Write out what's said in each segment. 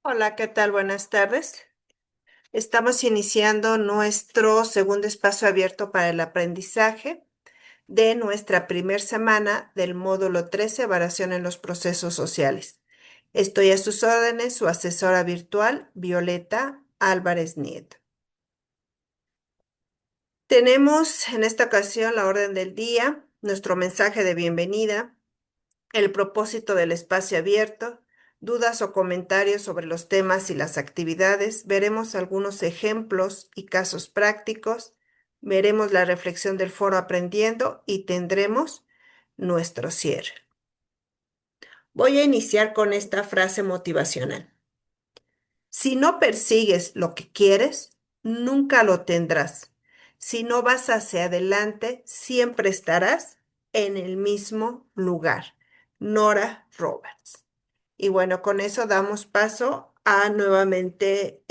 Hola, ¿qué tal? Buenas tardes. Estamos iniciando nuestro segundo espacio abierto para el aprendizaje de nuestra primer semana del módulo 13, Variación en los procesos sociales. Estoy a sus órdenes, su asesora virtual, Violeta Álvarez Nieto. Tenemos en esta ocasión la orden del día, nuestro mensaje de bienvenida, el propósito del espacio abierto, dudas o comentarios sobre los temas y las actividades. Veremos algunos ejemplos y casos prácticos. Veremos la reflexión del foro aprendiendo y tendremos nuestro cierre. Voy a iniciar con esta frase motivacional. Si no persigues lo que quieres, nunca lo tendrás. Si no vas hacia adelante, siempre estarás en el mismo lugar. Nora Roberts. Y bueno, con eso damos paso a nuevamente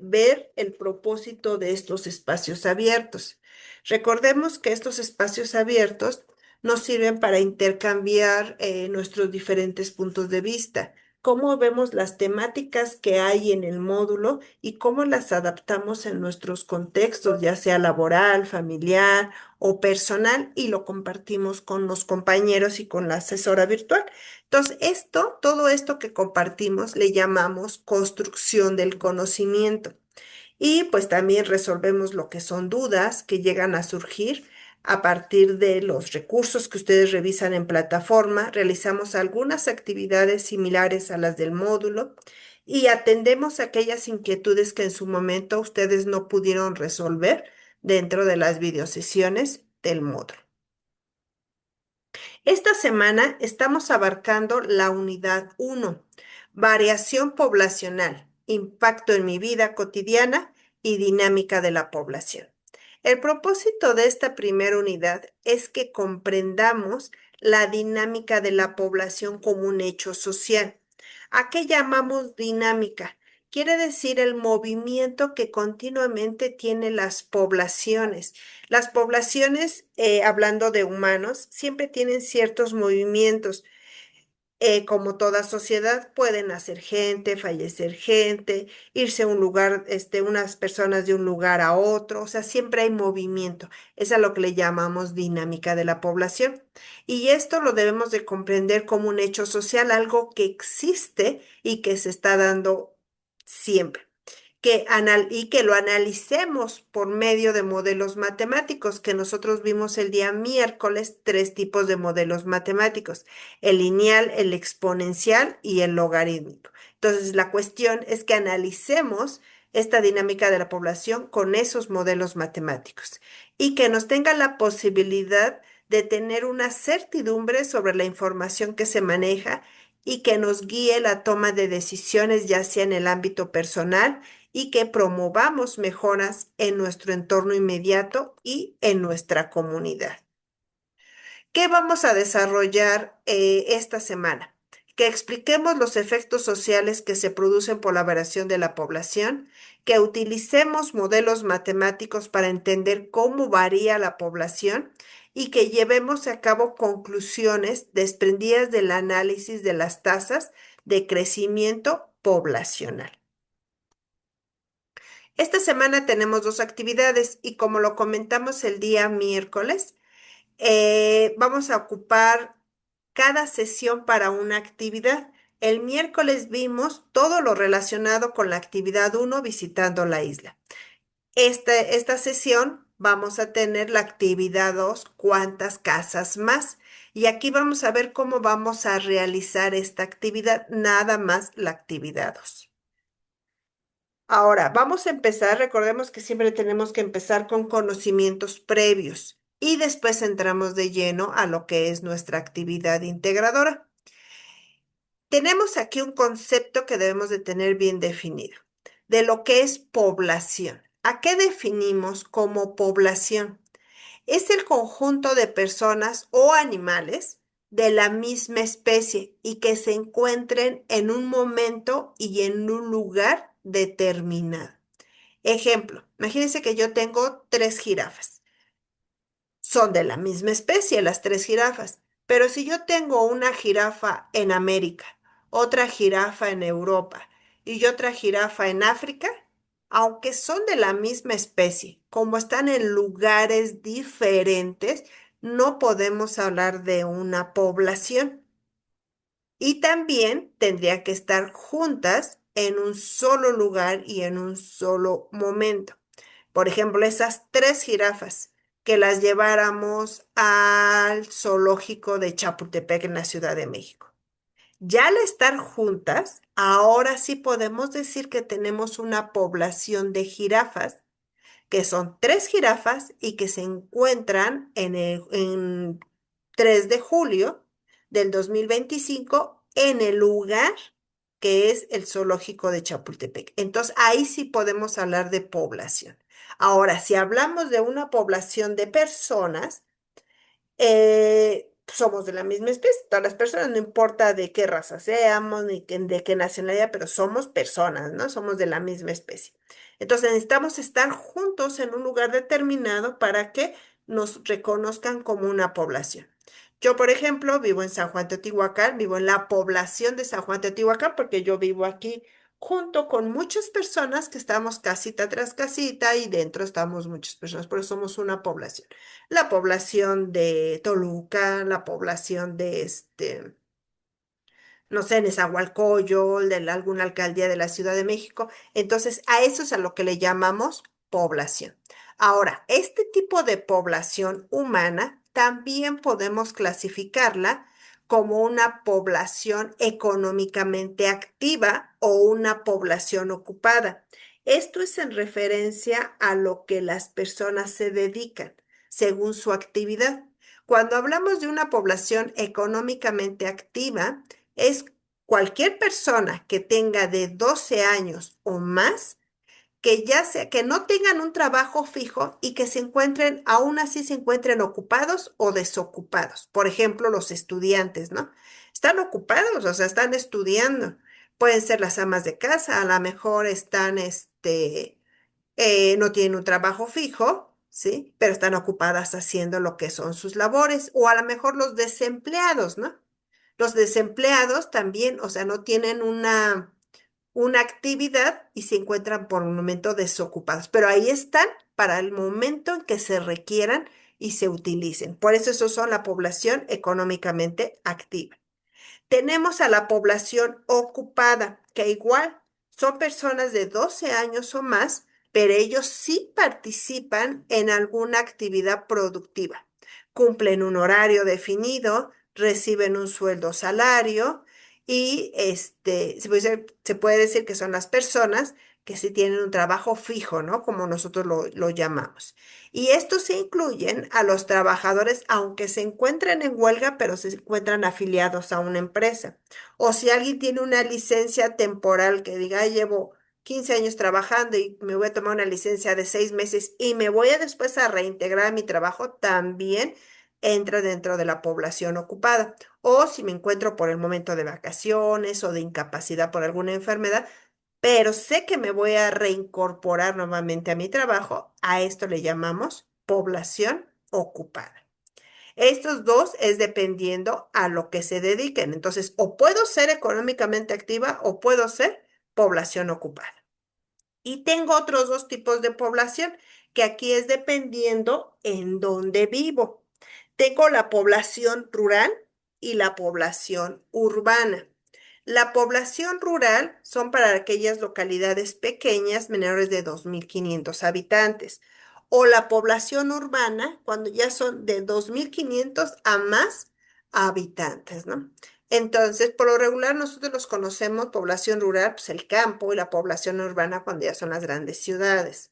ver el propósito de estos espacios abiertos. Recordemos que estos espacios abiertos nos sirven para intercambiar nuestros diferentes puntos de vista, cómo vemos las temáticas que hay en el módulo y cómo las adaptamos en nuestros contextos, ya sea laboral, familiar o personal, y lo compartimos con los compañeros y con la asesora virtual. Entonces, todo esto que compartimos le llamamos construcción del conocimiento. Y pues también resolvemos lo que son dudas que llegan a surgir a partir de los recursos que ustedes revisan en plataforma. Realizamos algunas actividades similares a las del módulo y atendemos aquellas inquietudes que en su momento ustedes no pudieron resolver dentro de las videosesiones del módulo. Esta semana estamos abarcando la unidad 1, variación poblacional, impacto en mi vida cotidiana y dinámica de la población. El propósito de esta primera unidad es que comprendamos la dinámica de la población como un hecho social. ¿A qué llamamos dinámica? Quiere decir el movimiento que continuamente tienen las poblaciones. Las poblaciones, hablando de humanos, siempre tienen ciertos movimientos. Como toda sociedad, pueden nacer gente, fallecer gente, irse a un lugar, unas personas de un lugar a otro, o sea, siempre hay movimiento. Es a lo que le llamamos dinámica de la población. Y esto lo debemos de comprender como un hecho social, algo que existe y que se está dando siempre y que lo analicemos por medio de modelos matemáticos, que nosotros vimos el día miércoles tres tipos de modelos matemáticos, el lineal, el exponencial y el logarítmico. Entonces, la cuestión es que analicemos esta dinámica de la población con esos modelos matemáticos y que nos tenga la posibilidad de tener una certidumbre sobre la información que se maneja y que nos guíe la toma de decisiones, ya sea en el ámbito personal, y que promovamos mejoras en nuestro entorno inmediato y en nuestra comunidad. ¿Qué vamos a desarrollar esta semana? Que expliquemos los efectos sociales que se producen por la variación de la población, que utilicemos modelos matemáticos para entender cómo varía la población y que llevemos a cabo conclusiones desprendidas del análisis de las tasas de crecimiento poblacional. Esta semana tenemos dos actividades y como lo comentamos el día miércoles, vamos a ocupar cada sesión para una actividad. El miércoles vimos todo lo relacionado con la actividad 1 visitando la isla. Esta sesión vamos a tener la actividad 2, ¿cuántas casas más? Y aquí vamos a ver cómo vamos a realizar esta actividad, nada más la actividad 2. Ahora, vamos a empezar. Recordemos que siempre tenemos que empezar con conocimientos previos y después entramos de lleno a lo que es nuestra actividad integradora. Tenemos aquí un concepto que debemos de tener bien definido, de lo que es población. ¿A qué definimos como población? Es el conjunto de personas o animales de la misma especie y que se encuentren en un momento y en un lugar determinado. Ejemplo, imagínense que yo tengo tres jirafas. Son de la misma especie las tres jirafas, pero si yo tengo una jirafa en América, otra jirafa en Europa y otra jirafa en África, aunque son de la misma especie, como están en lugares diferentes, no podemos hablar de una población. Y también tendrían que estar juntas en un solo lugar y en un solo momento. Por ejemplo, esas tres jirafas que las lleváramos al zoológico de Chapultepec en la Ciudad de México. Ya al estar juntas, ahora sí podemos decir que tenemos una población de jirafas, que son tres jirafas y que se encuentran en 3 de julio del 2025 en el lugar que es el zoológico de Chapultepec. Entonces, ahí sí podemos hablar de población. Ahora, si hablamos de una población de personas, somos de la misma especie, todas las personas, no importa de qué raza seamos, ni de qué nacionalidad, pero somos personas, ¿no? Somos de la misma especie. Entonces necesitamos estar juntos en un lugar determinado para que nos reconozcan como una población. Yo, por ejemplo, vivo en San Juan Teotihuacán, vivo en la población de San Juan Teotihuacán porque yo vivo aquí junto con muchas personas que estamos casita tras casita y dentro estamos muchas personas, pero somos una población. La población de Toluca, la población de no sé, Nezahualcóyotl, de alguna alcaldía de la Ciudad de México. Entonces, a eso es a lo que le llamamos población. Ahora, este tipo de población humana también podemos clasificarla como una población económicamente activa o una población ocupada. Esto es en referencia a lo que las personas se dedican según su actividad. Cuando hablamos de una población económicamente activa, es cualquier persona que tenga de 12 años o más, que ya sea, que no tengan un trabajo fijo y que se encuentren, aún así se encuentren ocupados o desocupados. Por ejemplo, los estudiantes, ¿no? Están ocupados, o sea, están estudiando. Pueden ser las amas de casa, a lo mejor están, no tienen un trabajo fijo, ¿sí? Pero están ocupadas haciendo lo que son sus labores, o a lo mejor los desempleados, ¿no? Los desempleados también, o sea, no tienen una actividad y se encuentran por un momento desocupados, pero ahí están para el momento en que se requieran y se utilicen. Por eso esos son la población económicamente activa. Tenemos a la población ocupada, que igual son personas de 12 años o más, pero ellos sí participan en alguna actividad productiva. Cumplen un horario definido, reciben un sueldo salario y se puede decir que son las personas que sí tienen un trabajo fijo, ¿no? Como nosotros lo llamamos. Y estos se incluyen a los trabajadores, aunque se encuentren en huelga, pero se encuentran afiliados a una empresa. O si alguien tiene una licencia temporal que diga: "Ay, llevo 15 años trabajando y me voy a tomar una licencia de 6 meses y me voy a después a reintegrar a mi trabajo", también entra dentro de la población ocupada. O si me encuentro por el momento de vacaciones o de incapacidad por alguna enfermedad, pero sé que me voy a reincorporar nuevamente a mi trabajo, a esto le llamamos población ocupada. Estos dos es dependiendo a lo que se dediquen. Entonces, o puedo ser económicamente activa o puedo ser población ocupada. Y tengo otros dos tipos de población, que aquí es dependiendo en dónde vivo. Tengo la población rural y la población urbana. La población rural son para aquellas localidades pequeñas, menores de 2.500 habitantes. O la población urbana, cuando ya son de 2.500 a más habitantes, ¿no? Entonces, por lo regular, nosotros los conocemos población rural, pues el campo, y la población urbana cuando ya son las grandes ciudades.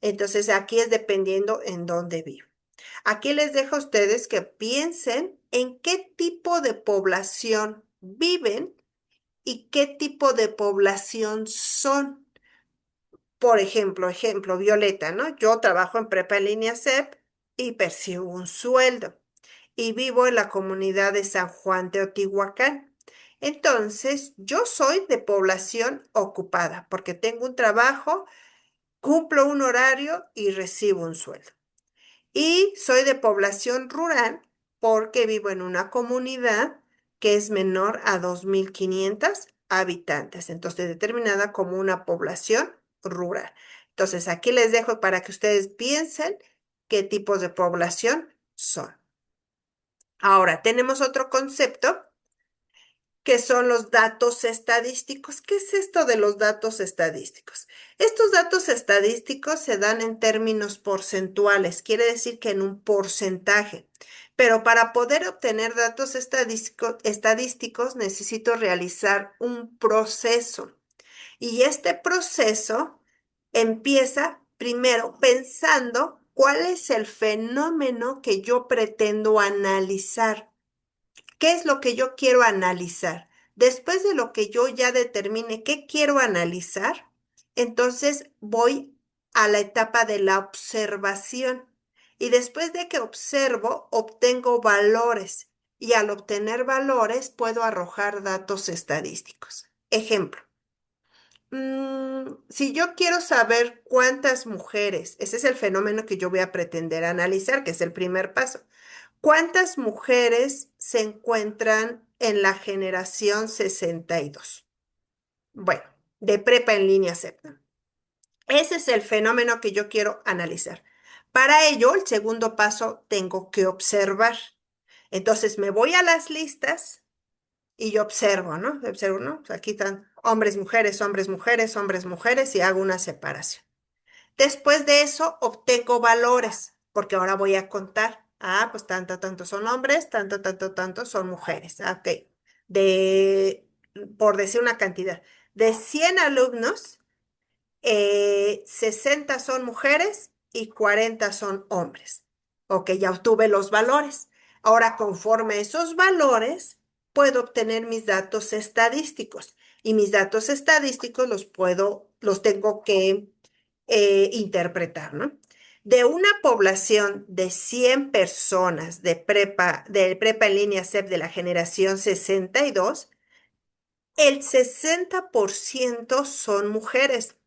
Entonces, aquí es dependiendo en dónde vivo. Aquí les dejo a ustedes que piensen en qué tipo de población viven y qué tipo de población son. Por ejemplo, Violeta, ¿no? Yo trabajo en Prepa en Línea CEP y percibo un sueldo y vivo en la comunidad de San Juan Teotihuacán. Entonces, yo soy de población ocupada porque tengo un trabajo, cumplo un horario y recibo un sueldo. Y soy de población rural porque vivo en una comunidad que es menor a 2.500 habitantes, entonces determinada como una población rural. Entonces aquí les dejo para que ustedes piensen qué tipos de población son. Ahora, tenemos otro concepto que son los datos estadísticos. ¿Qué es esto de los datos estadísticos? Estos datos estadísticos se dan en términos porcentuales, quiere decir que en un porcentaje. Pero para poder obtener datos estadísticos necesito realizar un proceso. Y este proceso empieza primero pensando cuál es el fenómeno que yo pretendo analizar. ¿Qué es lo que yo quiero analizar? Después de lo que yo ya determine qué quiero analizar, entonces voy a la etapa de la observación. Y después de que observo, obtengo valores. Y al obtener valores, puedo arrojar datos estadísticos. Ejemplo. Si yo quiero saber cuántas mujeres, ese es el fenómeno que yo voy a pretender analizar, que es el primer paso. ¿Cuántas mujeres se encuentran en la generación 62? Bueno, de prepa en línea SEPNA. Ese es el fenómeno que yo quiero analizar. Para ello, el segundo paso, tengo que observar. Entonces me voy a las listas y yo observo, ¿no? Observo, ¿no? Aquí están hombres, mujeres, hombres, mujeres, hombres, mujeres y hago una separación. Después de eso obtengo valores, porque ahora voy a contar. Ah, pues tanto, tanto son hombres, tanto, tanto, tanto son mujeres. Ah, ok. De, por decir una cantidad, de 100 alumnos, 60 son mujeres y 40 son hombres. Ok, ya obtuve los valores. Ahora, conforme a esos valores, puedo obtener mis datos estadísticos. Y mis datos estadísticos los tengo que interpretar, ¿no? De una población de 100 personas de prepa en línea CEP de la generación 62, el 60% son mujeres,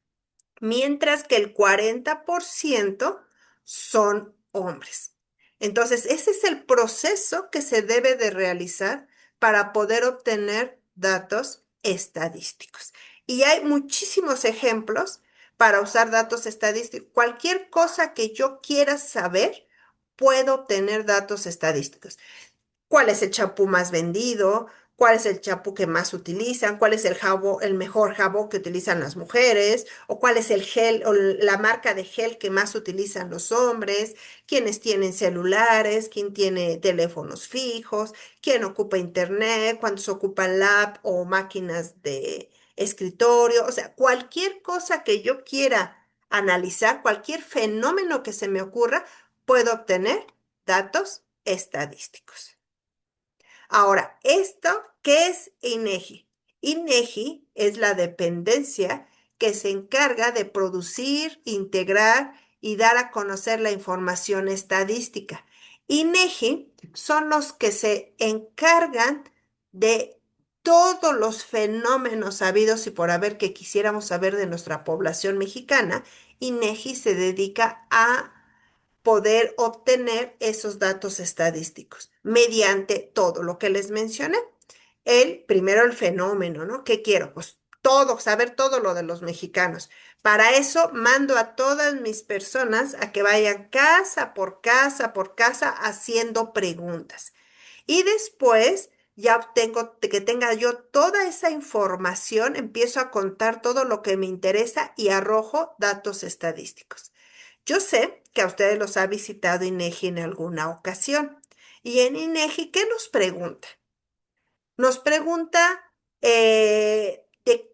mientras que el 40% son hombres. Entonces, ese es el proceso que se debe de realizar para poder obtener datos estadísticos. Y hay muchísimos ejemplos para usar datos estadísticos. Cualquier cosa que yo quiera saber, puedo obtener datos estadísticos. ¿Cuál es el champú más vendido? ¿Cuál es el champú que más utilizan? ¿Cuál es el jabón, el mejor jabón que utilizan las mujeres? ¿O cuál es el gel o la marca de gel que más utilizan los hombres? ¿Quiénes tienen celulares? ¿Quién tiene teléfonos fijos? ¿Quién ocupa internet? ¿Cuántos ocupan lab o máquinas de escritorio? O sea, cualquier cosa que yo quiera analizar, cualquier fenómeno que se me ocurra, puedo obtener datos estadísticos. Ahora, ¿qué es INEGI? INEGI es la dependencia que se encarga de producir, integrar y dar a conocer la información estadística. INEGI son los que se encargan de todos los fenómenos habidos y por haber que quisiéramos saber de nuestra población mexicana. INEGI se dedica a poder obtener esos datos estadísticos mediante todo lo que les mencioné. Primero el fenómeno, ¿no? ¿Qué quiero? Pues todo, saber todo lo de los mexicanos. Para eso mando a todas mis personas a que vayan casa por casa por casa haciendo preguntas. Y después ya obtengo que tenga yo toda esa información, empiezo a contar todo lo que me interesa y arrojo datos estadísticos. Yo sé que a ustedes los ha visitado INEGI en alguna ocasión. Y en INEGI, ¿qué nos pregunta? Nos pregunta de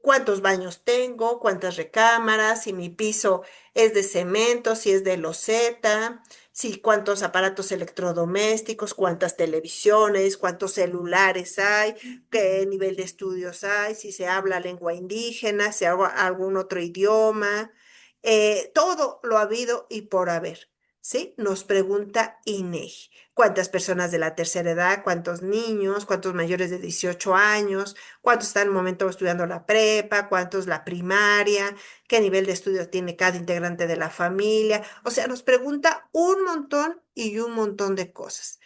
cuántos baños tengo, cuántas recámaras, si mi piso es de cemento, si es de loseta, si cuántos aparatos electrodomésticos, cuántas televisiones, cuántos celulares hay, qué nivel de estudios hay, si se habla lengua indígena, si habla algún otro idioma, todo lo habido y por haber. ¿Sí? Nos pregunta INEGI. ¿Cuántas personas de la tercera edad? ¿Cuántos niños? ¿Cuántos mayores de 18 años? ¿Cuántos están en el momento estudiando la prepa? ¿Cuántos la primaria? ¿Qué nivel de estudio tiene cada integrante de la familia? O sea, nos pregunta un montón y un montón de cosas.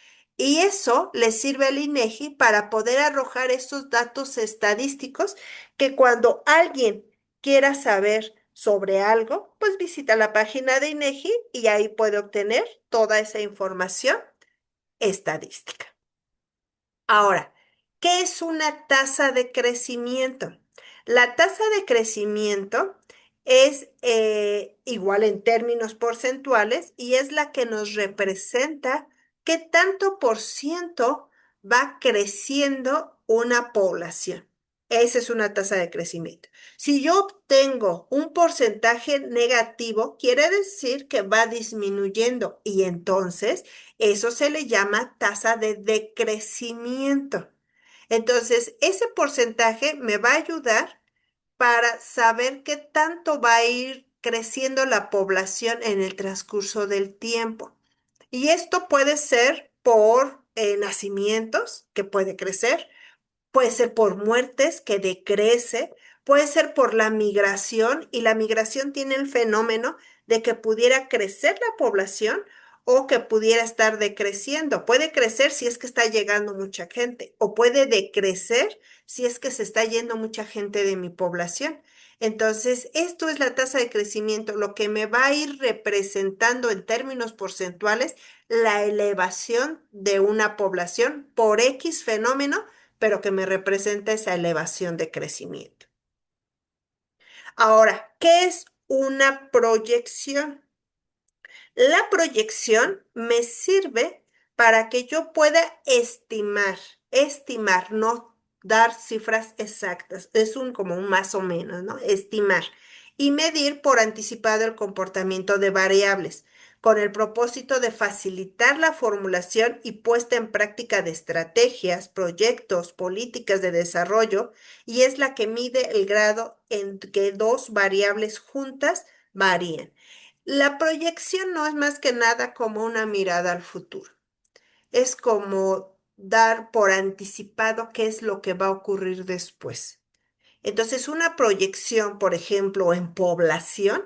Y eso le sirve al INEGI para poder arrojar esos datos estadísticos que cuando alguien quiera saber sobre algo, pues visita la página de INEGI y ahí puede obtener toda esa información estadística. Ahora, ¿qué es una tasa de crecimiento? La tasa de crecimiento es igual en términos porcentuales y es la que nos representa qué tanto por ciento va creciendo una población. Esa es una tasa de crecimiento. Si yo obtengo un porcentaje negativo, quiere decir que va disminuyendo y entonces eso se le llama tasa de decrecimiento. Entonces, ese porcentaje me va a ayudar para saber qué tanto va a ir creciendo la población en el transcurso del tiempo. Y esto puede ser por nacimientos, que puede crecer, puede ser por muertes, que decrece, puede ser por la migración, y la migración tiene el fenómeno de que pudiera crecer la población o que pudiera estar decreciendo. Puede crecer si es que está llegando mucha gente, o puede decrecer si es que se está yendo mucha gente de mi población. Entonces, esto es la tasa de crecimiento, lo que me va a ir representando en términos porcentuales la elevación de una población por X fenómeno, pero que me representa esa elevación de crecimiento. Ahora, ¿qué es una proyección? La proyección me sirve para que yo pueda estimar, no dar cifras exactas, es como un más o menos, ¿no? Estimar y medir por anticipado el comportamiento de variables, con el propósito de facilitar la formulación y puesta en práctica de estrategias, proyectos, políticas de desarrollo, y es la que mide el grado en que dos variables juntas varían. La proyección no es más que nada como una mirada al futuro. Es como dar por anticipado qué es lo que va a ocurrir después. Entonces, una proyección, por ejemplo, en población,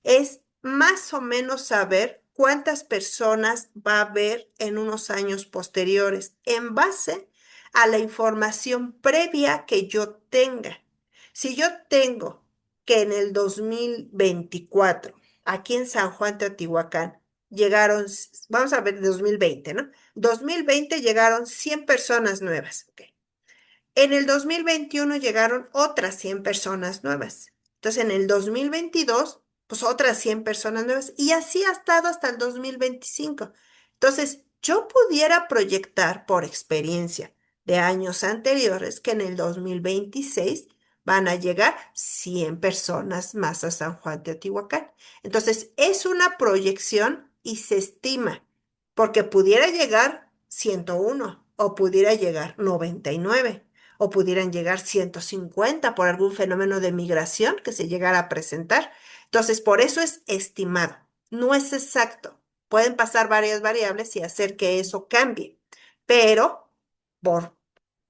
es más o menos saber cuántas personas va a haber en unos años posteriores en base a la información previa que yo tenga. Si yo tengo que en el 2024, aquí en San Juan Teotihuacán, llegaron, vamos a ver, 2020, ¿no? 2020 llegaron 100 personas nuevas. Ok. En el 2021 llegaron otras 100 personas nuevas. Entonces, en el 2022, pues otras 100 personas nuevas. Y así ha estado hasta el 2025. Entonces, yo pudiera proyectar por experiencia de años anteriores que en el 2026 van a llegar 100 personas más a San Juan Teotihuacán. Entonces, es una proyección y se estima, porque pudiera llegar 101 o pudiera llegar 99 o pudieran llegar 150 por algún fenómeno de migración que se llegara a presentar. Entonces, por eso es estimado, no es exacto. Pueden pasar varias variables y hacer que eso cambie, pero por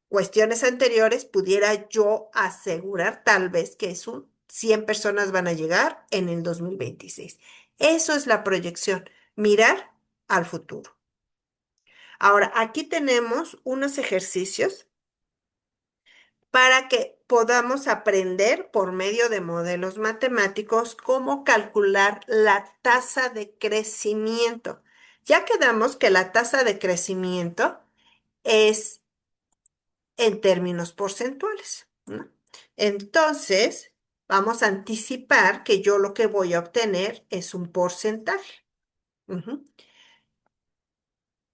cuestiones anteriores pudiera yo asegurar tal vez que es 100 personas van a llegar en el 2026. Eso es la proyección, mirar al futuro. Ahora, aquí tenemos unos ejercicios para que podamos aprender por medio de modelos matemáticos cómo calcular la tasa de crecimiento. Ya quedamos que la tasa de crecimiento es en términos porcentuales, ¿no? Entonces, vamos a anticipar que yo lo que voy a obtener es un porcentaje. Ujú.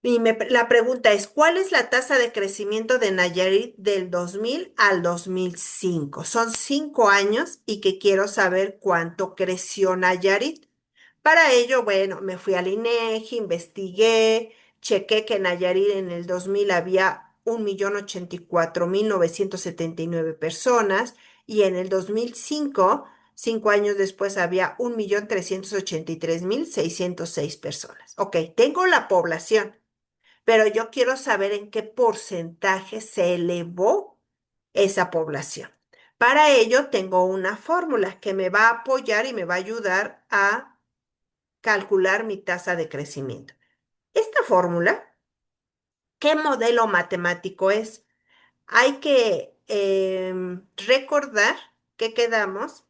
Y la pregunta es, ¿cuál es la tasa de crecimiento de Nayarit del 2000 al 2005? Son 5 años y que quiero saber cuánto creció Nayarit. Para ello, bueno, me fui al INEGI, investigué, chequé que en Nayarit en el 2000 había 1.084.979 personas y en el 2005, 5 años después, había 1.383.606 personas. Ok, tengo la población, pero yo quiero saber en qué porcentaje se elevó esa población. Para ello tengo una fórmula que me va a apoyar y me va a ayudar a calcular mi tasa de crecimiento. Esta fórmula ¿Qué modelo matemático es? Hay que recordar que quedamos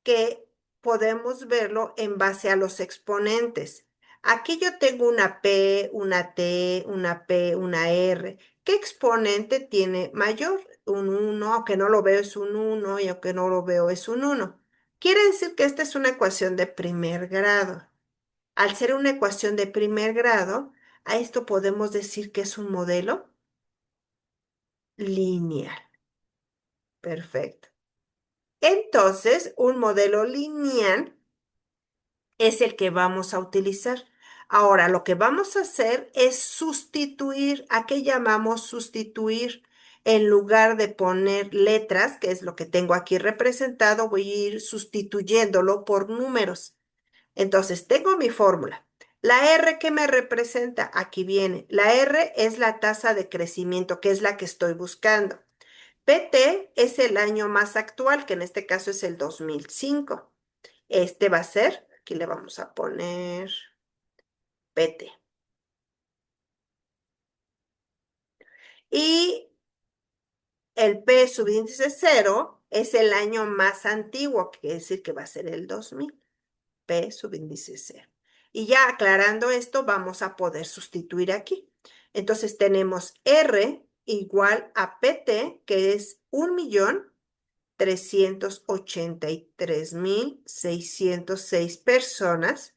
que podemos verlo en base a los exponentes. Aquí yo tengo una P, una T, una P, una R. ¿Qué exponente tiene mayor? Un uno, aunque no lo veo es un uno y aunque no lo veo es un uno. Quiere decir que esta es una ecuación de primer grado. Al ser una ecuación de primer grado, a esto podemos decir que es un modelo lineal. Perfecto. Entonces, un modelo lineal es el que vamos a utilizar. Ahora, lo que vamos a hacer es sustituir. ¿A qué llamamos sustituir? En lugar de poner letras, que es lo que tengo aquí representado, voy a ir sustituyéndolo por números. Entonces, tengo mi fórmula. La R que me representa, aquí viene. La R es la tasa de crecimiento, que es la que estoy buscando. PT es el año más actual, que en este caso es el 2005. Este va a ser, aquí le vamos a poner PT. Y el P subíndice cero es el año más antiguo, que quiere decir que va a ser el 2000. P subíndice cero. Y ya aclarando esto, vamos a poder sustituir aquí. Entonces tenemos R igual a PT, que es 1.383.606 personas,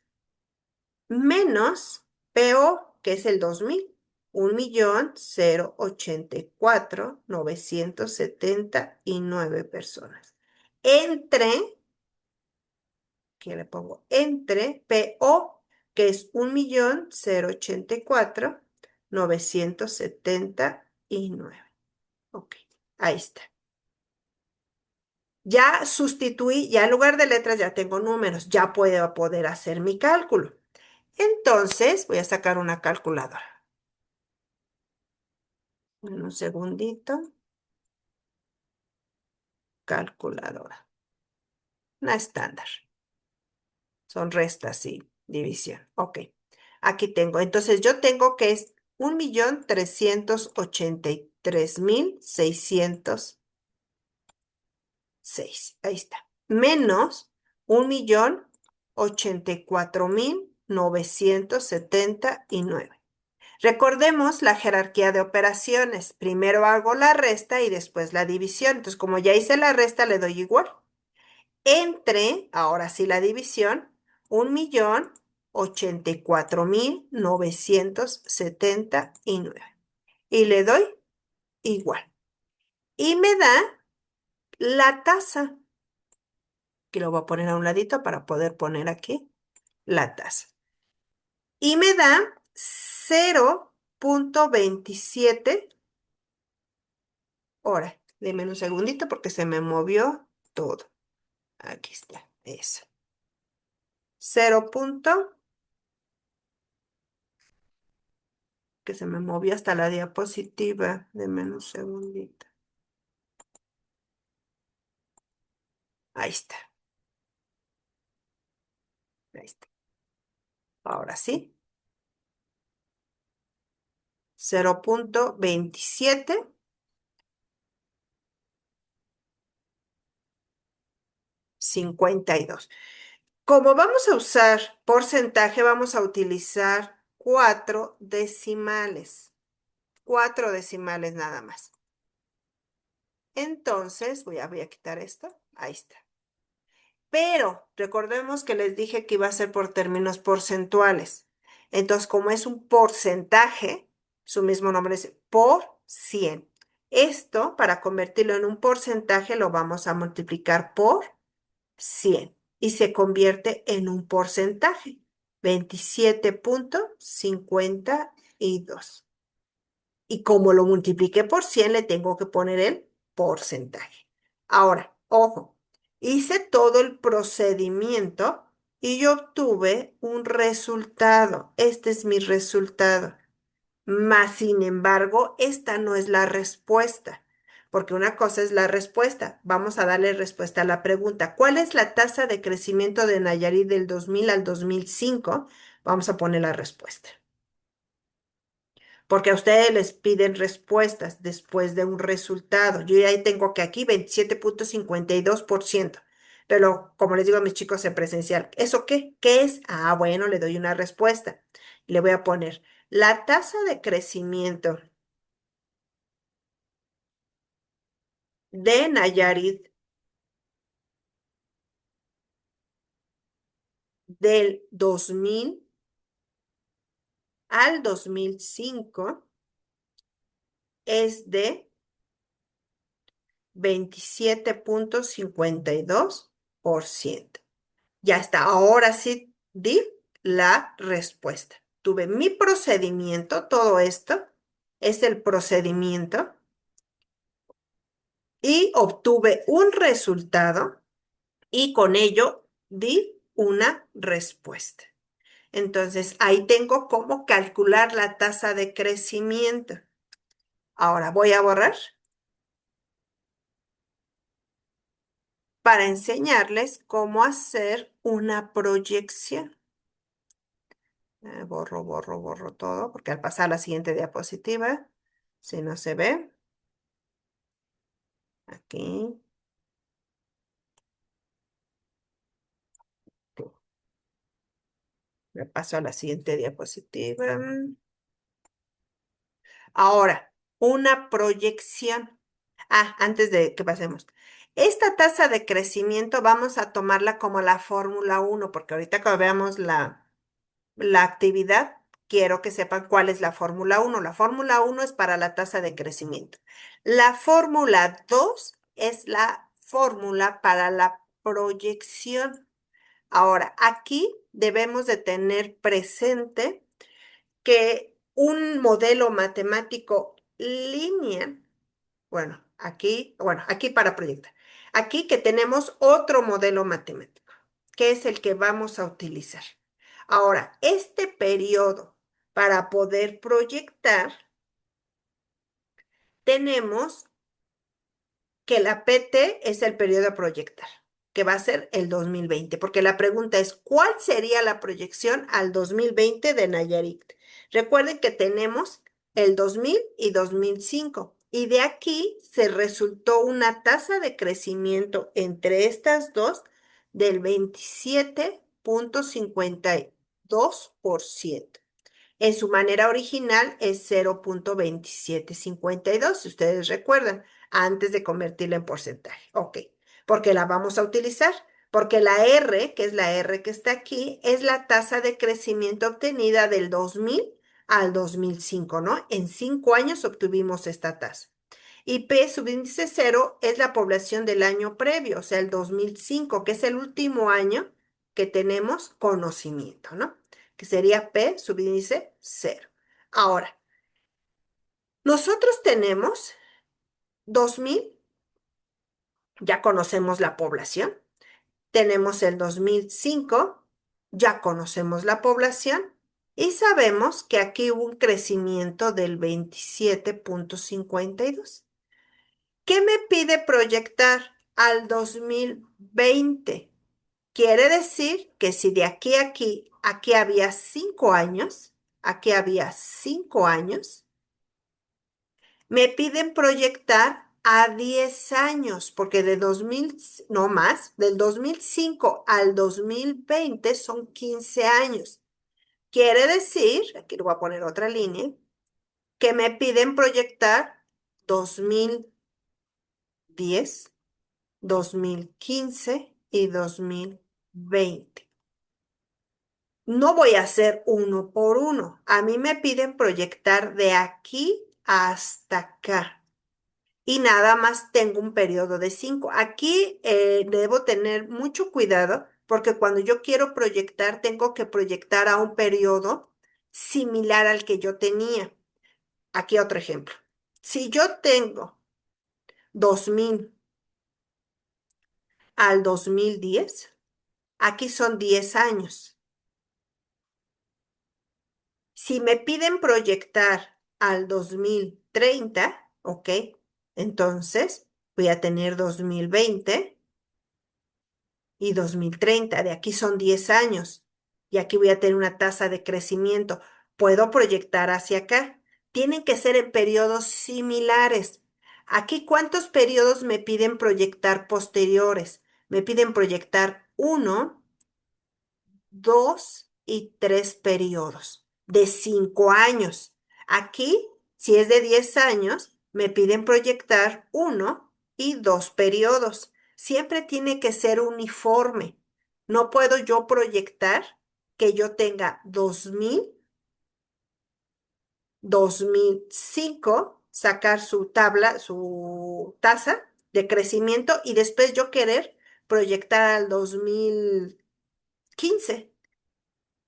menos PO, que es el 2000, 1.084.979 personas. Entre, ¿qué le pongo? Entre PO, que es 1.084.979. Ok, ahí está. Ya sustituí, ya en lugar de letras ya tengo números, ya puedo poder hacer mi cálculo. Entonces, voy a sacar una calculadora. En un segundito, calculadora. Una estándar. Son restas y división. Ok, aquí tengo. Entonces, yo tengo que es 1.383.606. Ahí está. Menos 1.084.979. Recordemos la jerarquía de operaciones. Primero hago la resta y después la división. Entonces, como ya hice la resta, le doy igual. Entre, ahora sí la división, 1.084.979. Y le doy igual. Y me da la tasa, que lo voy a poner a un ladito para poder poner aquí la tasa. Y me da 0.27. Ahora, deme un segundito porque se me movió todo. Aquí está, eso. 0 que se me movió hasta la diapositiva. Deme un segundito. Ahí está, ahí está. Ahora sí, 0.2752. Como vamos a usar porcentaje, vamos a utilizar 4 decimales. 4 decimales nada más. Entonces, voy a quitar esto. Ahí está. Pero recordemos que les dije que iba a ser por términos porcentuales. Entonces, como es un porcentaje, su mismo nombre es por 100. Esto, para convertirlo en un porcentaje, lo vamos a multiplicar por 100 y se convierte en un porcentaje, 27.52. Y como lo multipliqué por 100, le tengo que poner el porcentaje. Ahora, ojo, hice todo el procedimiento y yo obtuve un resultado. Este es mi resultado. Mas, sin embargo, esta no es la respuesta, porque una cosa es la respuesta. Vamos a darle respuesta a la pregunta. ¿Cuál es la tasa de crecimiento de Nayarit del 2000 al 2005? Vamos a poner la respuesta. porque a ustedes les piden respuestas después de un resultado. Yo ya tengo que aquí 27,52%. Pero como les digo a mis chicos en presencial, ¿eso qué? ¿Qué es? Ah, bueno, le doy una respuesta. Le voy a poner la tasa de crecimiento de Nayarit del 2000 al 2005 es de 27,52%. Ya está, ahora sí di la respuesta. Tuve mi procedimiento, todo esto es el procedimiento y obtuve un resultado y con ello di una respuesta. Entonces, ahí tengo cómo calcular la tasa de crecimiento. Ahora voy a borrar para enseñarles cómo hacer una proyección. Borro, borro, borro todo, porque al pasar a la siguiente diapositiva, si no se ve, aquí, me paso a la siguiente diapositiva. Ahora, una proyección. Ah, antes de que pasemos. Esta tasa de crecimiento vamos a tomarla como la fórmula uno, porque ahorita que veamos la actividad, quiero que sepan cuál es la fórmula uno. La fórmula uno es para la tasa de crecimiento. La fórmula 2 es la fórmula para la proyección. Ahora, aquí debemos de tener presente que un modelo matemático lineal, bueno, aquí para proyectar. Aquí que tenemos otro modelo matemático, que es el que vamos a utilizar. Ahora, este periodo para poder proyectar, tenemos que la PT es el periodo a proyectar, que va a ser el 2020, porque la pregunta es, ¿cuál sería la proyección al 2020 de Nayarit? Recuerden que tenemos el 2000 y 2005, y de aquí se resultó una tasa de crecimiento entre estas dos del 27,52%. En su manera original es 0,2752, si ustedes recuerdan, antes de convertirla en porcentaje. Ok, porque la vamos a utilizar, porque la R, que es la R que está aquí, es la tasa de crecimiento obtenida del 2000 al 2005, ¿no? En 5 años obtuvimos esta tasa. Y P subíndice cero es la población del año previo, o sea, el 2005, que es el último año que tenemos conocimiento, ¿no? Que sería P subíndice cero. Ahora, nosotros tenemos 2000, ya conocemos la población. Tenemos el 2005, ya conocemos la población. Y sabemos que aquí hubo un crecimiento del 27,52. ¿Qué me pide proyectar al 2020? Quiere decir que si de aquí a aquí había 5 años, aquí había 5 años, me piden proyectar a 10 años, porque de 2000, no más, del 2005 al 2020 son 15 años. Quiere decir, aquí le voy a poner otra línea, que me piden proyectar 2010, 2015 y 2020. No voy a hacer uno por uno. A mí me piden proyectar de aquí hasta acá. Y nada más tengo un periodo de 5. Aquí debo tener mucho cuidado porque cuando yo quiero proyectar, tengo que proyectar a un periodo similar al que yo tenía. Aquí otro ejemplo. Si yo tengo 2000 al 2010, aquí son 10 años. Si me piden proyectar al 2030, ¿ok? Entonces voy a tener 2020 y 2030. De aquí son 10 años. Y aquí voy a tener una tasa de crecimiento. Puedo proyectar hacia acá. tienen que ser en periodos similares. Aquí, ¿cuántos periodos me piden proyectar posteriores? Me piden proyectar uno, dos y tres periodos de 5 años. Aquí, si es de 10 años, me piden proyectar uno y dos periodos. Siempre tiene que ser uniforme. No puedo yo proyectar que yo tenga 2005, sacar su tabla, su tasa de crecimiento y después yo querer proyectar al 2015.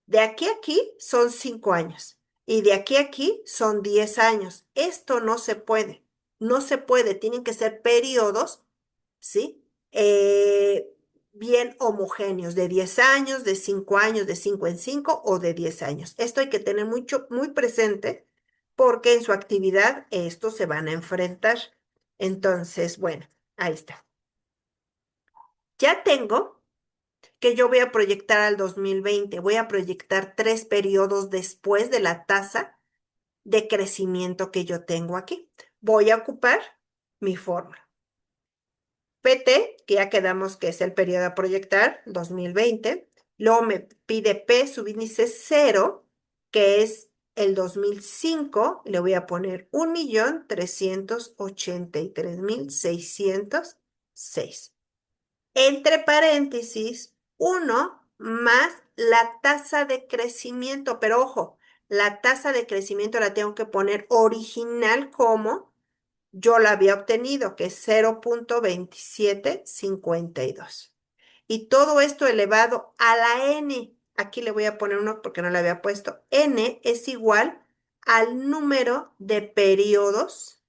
De aquí a aquí son 5 años y de aquí a aquí son 10 años. Esto no se puede, no se puede, tienen que ser periodos, ¿sí? Bien homogéneos, de 10 años, de 5 años, de 5 en 5 o de 10 años. Esto hay que tener mucho, muy presente porque en su actividad estos se van a enfrentar. Entonces, bueno, ahí está. Ya tengo que yo voy a proyectar al 2020. Voy a proyectar 3 periodos después de la tasa de crecimiento que yo tengo aquí. Voy a ocupar mi fórmula. PT, que ya quedamos que es el periodo a proyectar, 2020. Luego me pide P, subíndice 0, que es el 2005. Le voy a poner 1.383.606. Entre paréntesis, uno más la tasa de crecimiento. Pero ojo, la tasa de crecimiento la tengo que poner original como yo la había obtenido, que es 0.2752. Y todo esto elevado a la n. Aquí le voy a poner uno porque no le había puesto. N es igual al número de periodos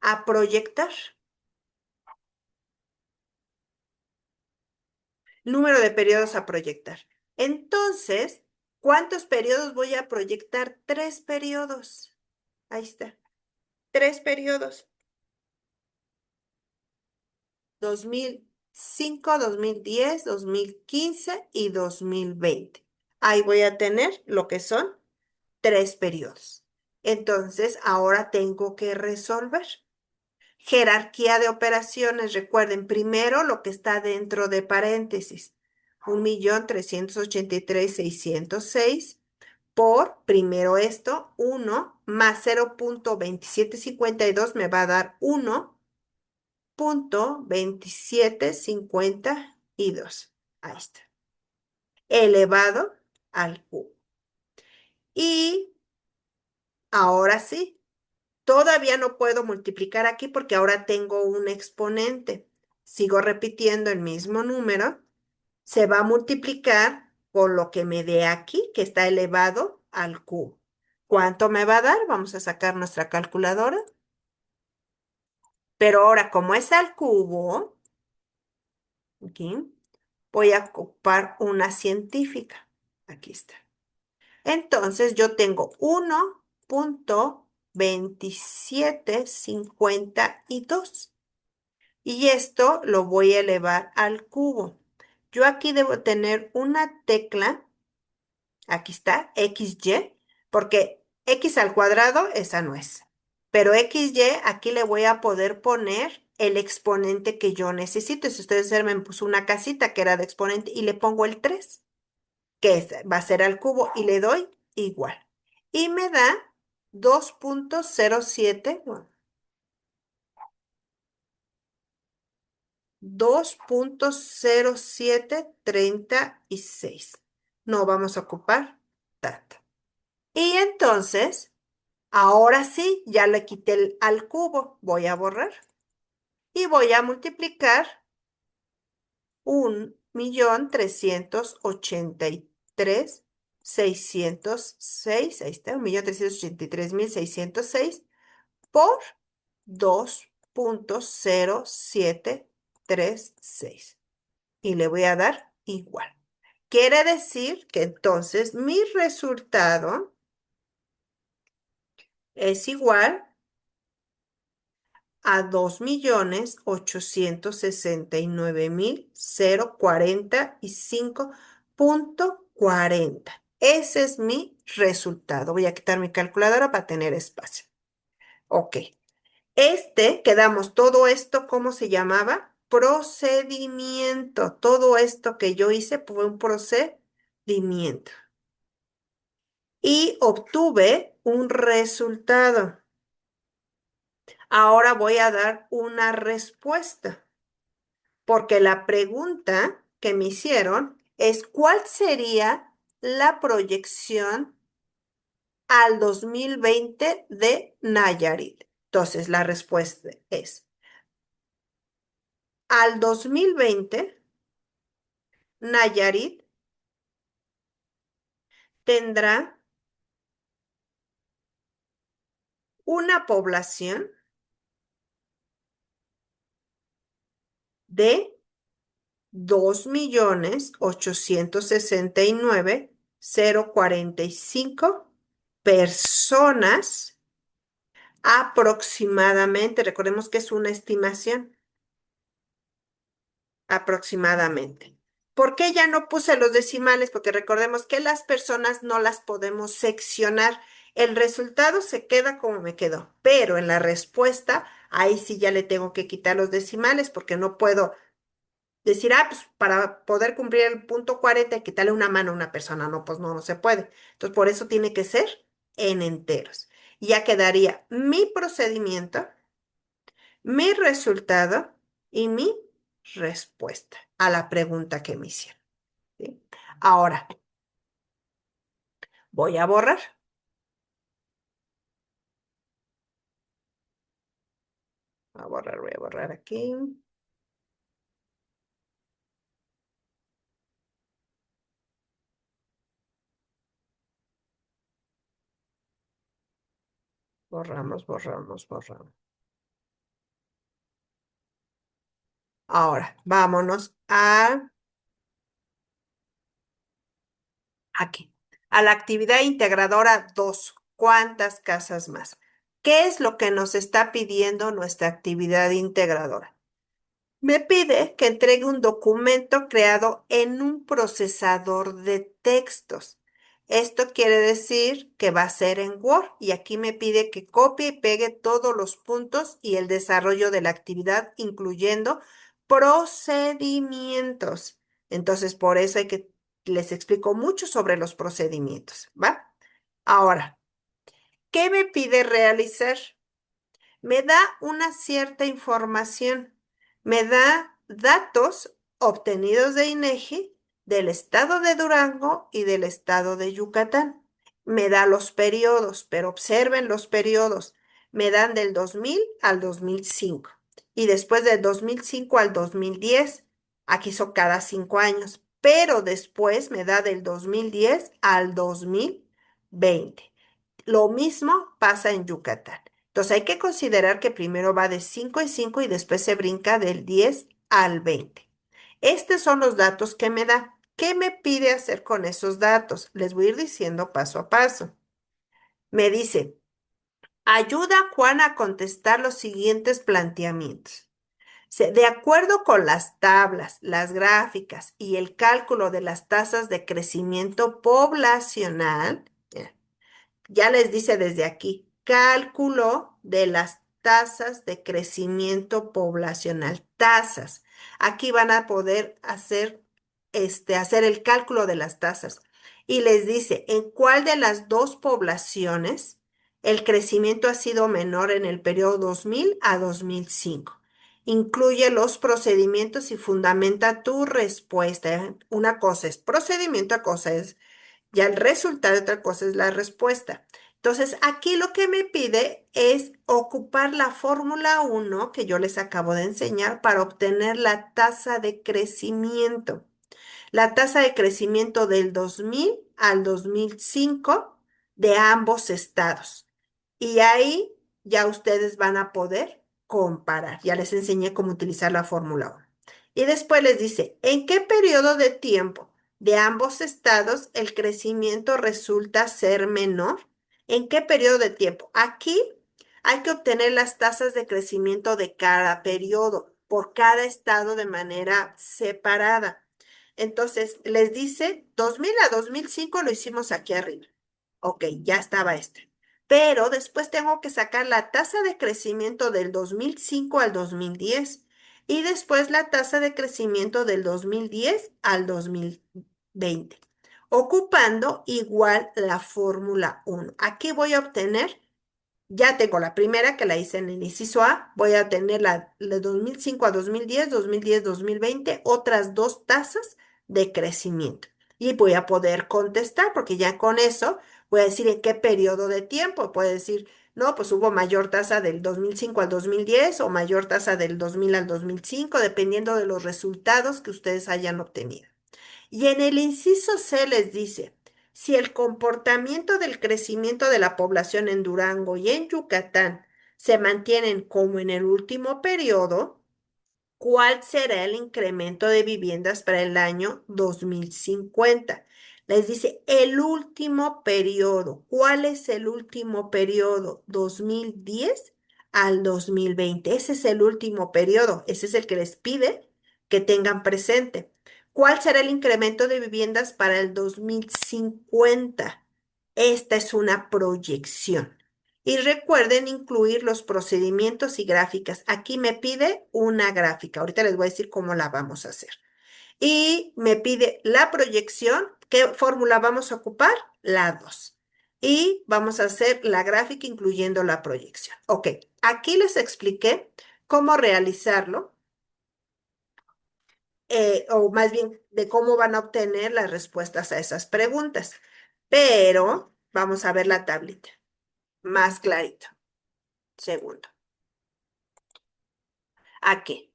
a proyectar. Número de periodos a proyectar. Entonces, ¿cuántos periodos voy a proyectar? 3 periodos. Ahí está. 3 periodos. 2005, 2010, 2015 y 2020. Ahí voy a tener lo que son 3 periodos. Entonces, ahora tengo que resolver. Jerarquía de operaciones. Recuerden, primero lo que está dentro de paréntesis. 1.383.606 por, primero esto, 1 más 0.2752 me va a dar 1.2752. Ahí está. Elevado al cubo. Y ahora sí, todavía no puedo multiplicar aquí porque ahora tengo un exponente. Sigo repitiendo el mismo número. Se va a multiplicar por lo que me dé aquí, que está elevado al cubo. ¿Cuánto me va a dar? Vamos a sacar nuestra calculadora. Pero ahora, como es al cubo, aquí, voy a ocupar una científica. Aquí está. Entonces, yo tengo 1.2752. Y esto lo voy a elevar al cubo. Yo aquí debo tener una tecla. Aquí está, XY, porque X al cuadrado, esa no es. Pero XY, aquí le voy a poder poner el exponente que yo necesito. Si ustedes ven, me puso una casita que era de exponente y le pongo el 3, va a ser al cubo, y le doy igual. Y me da 2.07, bueno, 2.0736. No vamos a ocupar data. Y entonces, ahora sí, ya le quité al cubo. Voy a borrar y voy a multiplicar 1.383.606. Ahí está, 1.383.606 por 2.0736. Y le voy a dar igual. Quiere decir que entonces mi resultado es igual a 2.869.045.40. Ese es mi resultado. Voy a quitar mi calculadora para tener espacio. Ok. Quedamos, todo esto, ¿cómo se llamaba? Procedimiento. Todo esto que yo hice fue un procedimiento. Y obtuve un resultado. Ahora voy a dar una respuesta, porque la pregunta que me hicieron es ¿cuál sería la proyección al 2020 de Nayarit? Entonces, la respuesta es, al 2020, Nayarit tendrá una población de 2.869.045 personas aproximadamente. Recordemos que es una estimación, aproximadamente. ¿Por qué ya no puse los decimales? Porque recordemos que las personas no las podemos seccionar. El resultado se queda como me quedó, pero en la respuesta, ahí sí ya le tengo que quitar los decimales porque no puedo decir, pues para poder cumplir el punto 40 y quitarle una mano a una persona. No, pues no, no se puede. Entonces, por eso tiene que ser en enteros. Y ya quedaría mi procedimiento, mi resultado y mi respuesta a la pregunta que me hicieron. ¿Sí? Ahora, voy a borrar. Voy a borrar aquí. Borramos, borramos, borramos. Ahora, vámonos a aquí, a la actividad integradora 2. ¿Cuántas casas más? ¿Qué es lo que nos está pidiendo nuestra actividad integradora? Me pide que entregue un documento creado en un procesador de textos. Esto quiere decir que va a ser en Word y aquí me pide que copie y pegue todos los puntos y el desarrollo de la actividad, incluyendo procedimientos. Entonces, por eso les explico mucho sobre los procedimientos, ¿va? Ahora, ¿qué me pide realizar? Me da una cierta información, me da datos obtenidos de INEGI del estado de Durango y del estado de Yucatán. Me da los periodos, pero observen los periodos. Me dan del 2000 al 2005 y después del 2005 al 2010. Aquí son cada 5 años, pero después me da del 2010 al 2020. Lo mismo pasa en Yucatán. Entonces hay que considerar que primero va de 5 en 5 y después se brinca del 10 al 20. Estos son los datos que me da. ¿Qué me pide hacer con esos datos? Les voy a ir diciendo paso a paso. Me dice, ayuda a Juan a contestar los siguientes planteamientos. De acuerdo con las tablas, las gráficas y el cálculo de las tasas de crecimiento poblacional, ya les dice desde aquí, cálculo de las tasas de crecimiento poblacional, tasas. Aquí van a poder hacer el cálculo de las tasas. Y les dice, ¿en cuál de las dos poblaciones el crecimiento ha sido menor en el periodo 2000 a 2005? Incluye los procedimientos y fundamenta tu respuesta. Una cosa es procedimiento, otra cosa es ya el resultado, otra cosa es la respuesta. Entonces, aquí lo que me pide es ocupar la fórmula 1 que yo les acabo de enseñar para obtener la tasa de crecimiento. La tasa de crecimiento del 2000 al 2005 de ambos estados. Y ahí ya ustedes van a poder comparar. Ya les enseñé cómo utilizar la fórmula 1. Y después les dice, ¿en qué periodo de tiempo de ambos estados el crecimiento resulta ser menor? ¿En qué periodo de tiempo? Aquí hay que obtener las tasas de crecimiento de cada periodo por cada estado de manera separada. Entonces, les dice 2000 a 2005 lo hicimos aquí arriba. Ok, ya estaba este. Pero después tengo que sacar la tasa de crecimiento del 2005 al 2010 y después la tasa de crecimiento del 2010 al 2020, ocupando igual la fórmula uno. Aquí voy a obtener, ya tengo la primera que la hice en el inciso A, voy a tener la de 2005 a 2010, 2010, 2020, otras dos tasas de crecimiento. Y voy a poder contestar porque ya con eso voy a decir en qué periodo de tiempo. Puedo decir, no, pues hubo mayor tasa del 2005 al 2010 o mayor tasa del 2000 al 2005, dependiendo de los resultados que ustedes hayan obtenido. Y en el inciso C les dice, si el comportamiento del crecimiento de la población en Durango y en Yucatán se mantienen como en el último periodo, ¿cuál será el incremento de viviendas para el año 2050? Les dice el último periodo. ¿Cuál es el último periodo? 2010 al 2020. Ese es el último periodo. Ese es el que les pide que tengan presente. ¿Cuál será el incremento de viviendas para el 2050? Esta es una proyección. Y recuerden incluir los procedimientos y gráficas. Aquí me pide una gráfica. Ahorita les voy a decir cómo la vamos a hacer. Y me pide la proyección. ¿Qué fórmula vamos a ocupar? La 2. Y vamos a hacer la gráfica incluyendo la proyección. Ok, aquí les expliqué cómo realizarlo, o más bien de cómo van a obtener las respuestas a esas preguntas. Pero vamos a ver la tablita más clarito. Segundo. Aquí.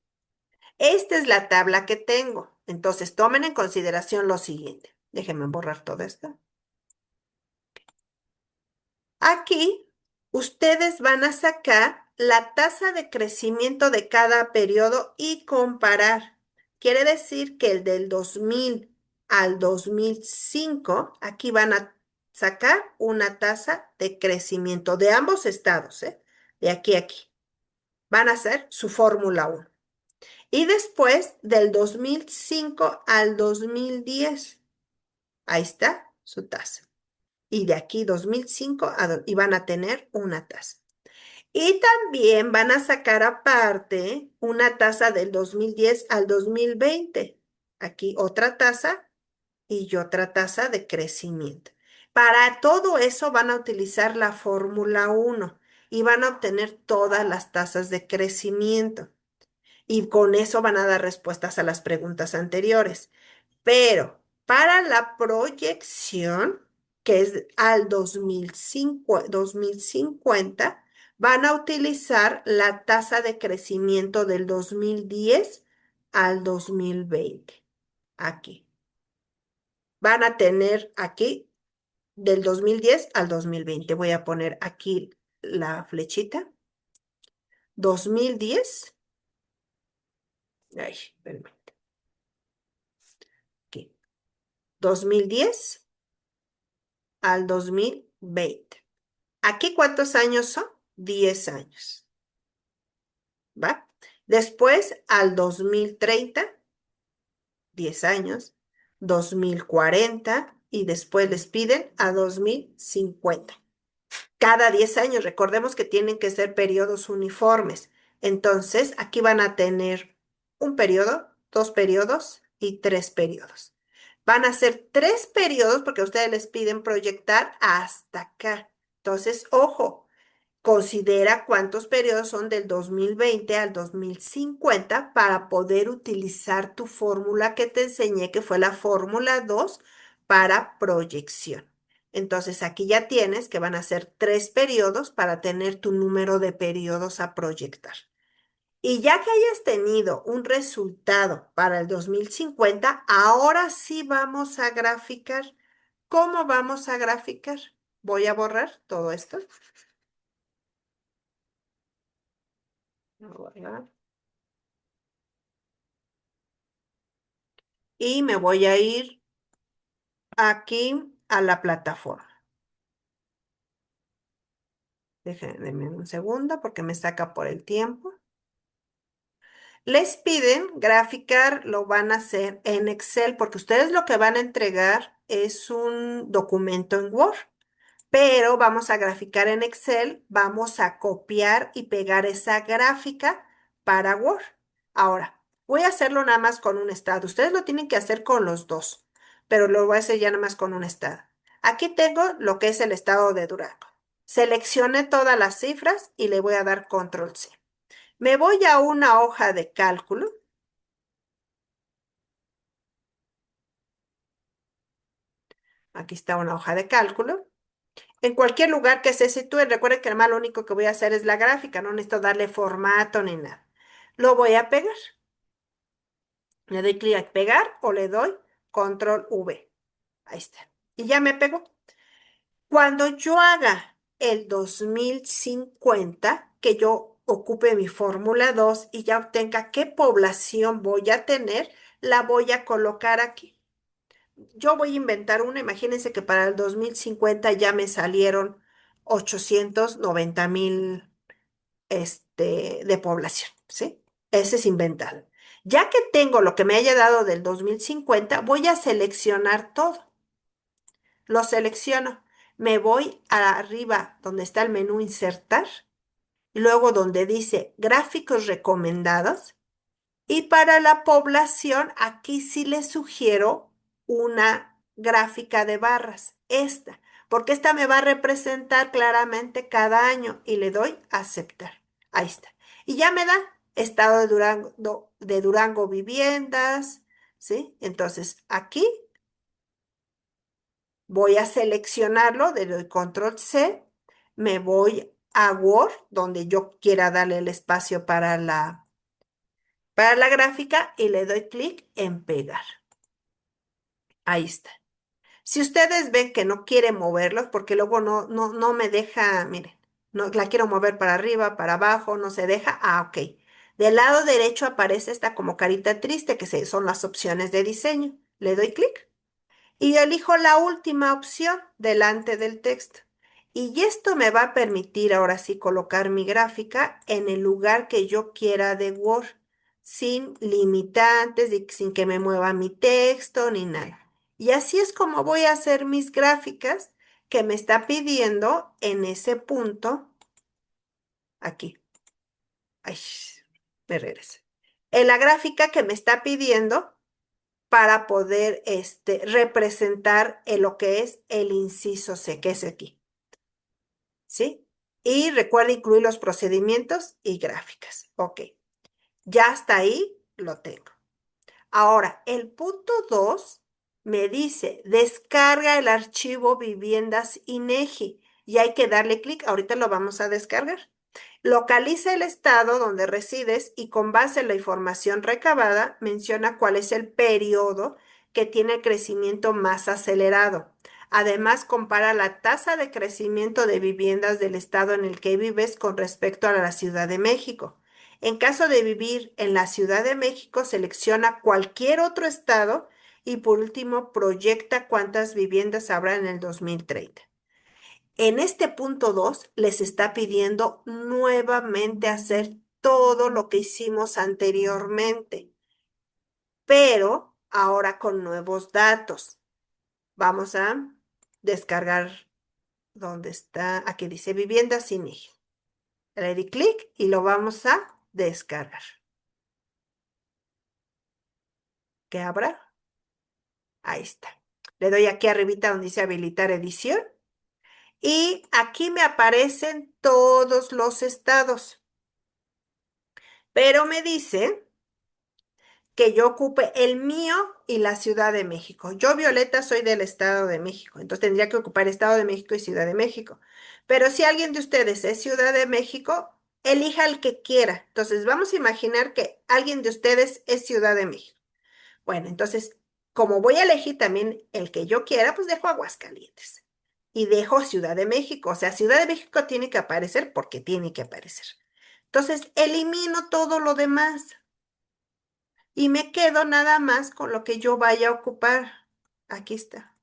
Esta es la tabla que tengo. Entonces, tomen en consideración lo siguiente. Déjenme borrar todo esto. Aquí, ustedes van a sacar la tasa de crecimiento de cada periodo y comparar. Quiere decir que el del 2000 al 2005, aquí van a sacar una tasa de crecimiento de ambos estados, ¿eh? De aquí a aquí. Van a hacer su fórmula uno. Y después del 2005 al 2010, ahí está su tasa. Y de aquí 2005 y van a tener una tasa. Y también van a sacar aparte una tasa del 2010 al 2020. Aquí otra tasa y otra tasa de crecimiento. Para todo eso van a utilizar la fórmula uno y van a obtener todas las tasas de crecimiento. Y con eso van a dar respuestas a las preguntas anteriores. Pero para la proyección, que es al 2050, van a utilizar la tasa de crecimiento del 2010 al 2020. Aquí. Van a tener aquí del 2010 al 2020. Voy a poner aquí la flechita. 2010. Ay, espérenme. Aquí. 2010 al 2020. ¿Aquí cuántos años son? 10 años, ¿va? Después al 2030, 10 años, 2040 y después les piden a 2050. Cada 10 años, recordemos que tienen que ser periodos uniformes. Entonces, aquí van a tener un periodo, dos periodos y tres periodos. Van a ser tres periodos porque a ustedes les piden proyectar hasta acá. Entonces, ojo, considera cuántos periodos son del 2020 al 2050 para poder utilizar tu fórmula que te enseñé, que fue la fórmula 2 para proyección. Entonces, aquí ya tienes que van a ser tres periodos para tener tu número de periodos a proyectar. Y ya que hayas tenido un resultado para el 2050, ahora sí vamos a graficar. ¿Cómo vamos a graficar? Voy a borrar todo esto. Voy a borrar. Y me voy a ir aquí a la plataforma. Déjenme un segundo porque me saca por el tiempo. Les piden graficar, lo van a hacer en Excel, porque ustedes lo que van a entregar es un documento en Word, pero vamos a graficar en Excel, vamos a copiar y pegar esa gráfica para Word. Ahora, voy a hacerlo nada más con un estado. Ustedes lo tienen que hacer con los dos, pero lo voy a hacer ya nada más con un estado. Aquí tengo lo que es el estado de Durango. Seleccioné todas las cifras y le voy a dar control C. Me voy a una hoja de cálculo. Aquí está una hoja de cálculo. En cualquier lugar que se sitúe, recuerden que además lo único que voy a hacer es la gráfica, no necesito darle formato ni nada. Lo voy a pegar. Le doy clic a pegar o le doy control V. Ahí está. Y ya me pegó. Cuando yo haga el 2050, que yo ocupe mi fórmula 2 y ya obtenga qué población voy a tener, la voy a colocar aquí. Yo voy a inventar una, imagínense que para el 2050 ya me salieron 890,000 de población, ¿sí? Ese es inventado. Ya que tengo lo que me haya dado del 2050, voy a seleccionar todo. Lo selecciono. Me voy arriba donde está el menú insertar, y luego donde dice gráficos recomendados. Y para la población, aquí sí les sugiero una gráfica de barras, esta, porque esta me va a representar claramente cada año y le doy a aceptar. Ahí está. Y ya me da estado de Durango viviendas, ¿sí? Entonces, aquí voy a seleccionarlo, le doy control C, me voy a Word, donde yo quiera darle el espacio para la gráfica y le doy clic en pegar. Ahí está. Si ustedes ven que no quiere moverlos, porque luego no me deja, miren, no la quiero mover para arriba, para abajo, no se deja. Ah, ok. Del lado derecho aparece esta como carita triste, que son las opciones de diseño. Le doy clic y elijo la última opción delante del texto. Y esto me va a permitir ahora sí colocar mi gráfica en el lugar que yo quiera de Word, sin limitantes, sin que me mueva mi texto ni nada. Y así es como voy a hacer mis gráficas que me está pidiendo en ese punto aquí. Ay, me regresa. En la gráfica que me está pidiendo para poder representar lo que es el inciso C, que es aquí, ¿sí? Y recuerda incluir los procedimientos y gráficas. Ok, ya hasta ahí lo tengo. Ahora, el punto 2 me dice, descarga el archivo viviendas INEGI y hay que darle clic, ahorita lo vamos a descargar. Localiza el estado donde resides y con base en la información recabada menciona cuál es el periodo que tiene el crecimiento más acelerado. Además, compara la tasa de crecimiento de viviendas del estado en el que vives con respecto a la Ciudad de México. En caso de vivir en la Ciudad de México, selecciona cualquier otro estado y por último, proyecta cuántas viviendas habrá en el 2030. En este punto 2 les está pidiendo nuevamente hacer todo lo que hicimos anteriormente, pero ahora con nuevos datos. Vamos a descargar donde está, aquí dice vivienda sin eje. Le di clic y lo vamos a descargar. ¿Qué habrá? Ahí está. Le doy aquí arribita donde dice habilitar edición y aquí me aparecen todos los estados, pero me dice que yo ocupe el mío y la Ciudad de México. Yo, Violeta, soy del Estado de México, entonces tendría que ocupar Estado de México y Ciudad de México. Pero si alguien de ustedes es Ciudad de México, elija el que quiera. Entonces, vamos a imaginar que alguien de ustedes es Ciudad de México. Bueno, entonces, como voy a elegir también el que yo quiera, pues dejo Aguascalientes y dejo Ciudad de México. O sea, Ciudad de México tiene que aparecer porque tiene que aparecer. Entonces, elimino todo lo demás y me quedo nada más con lo que yo vaya a ocupar. Aquí está.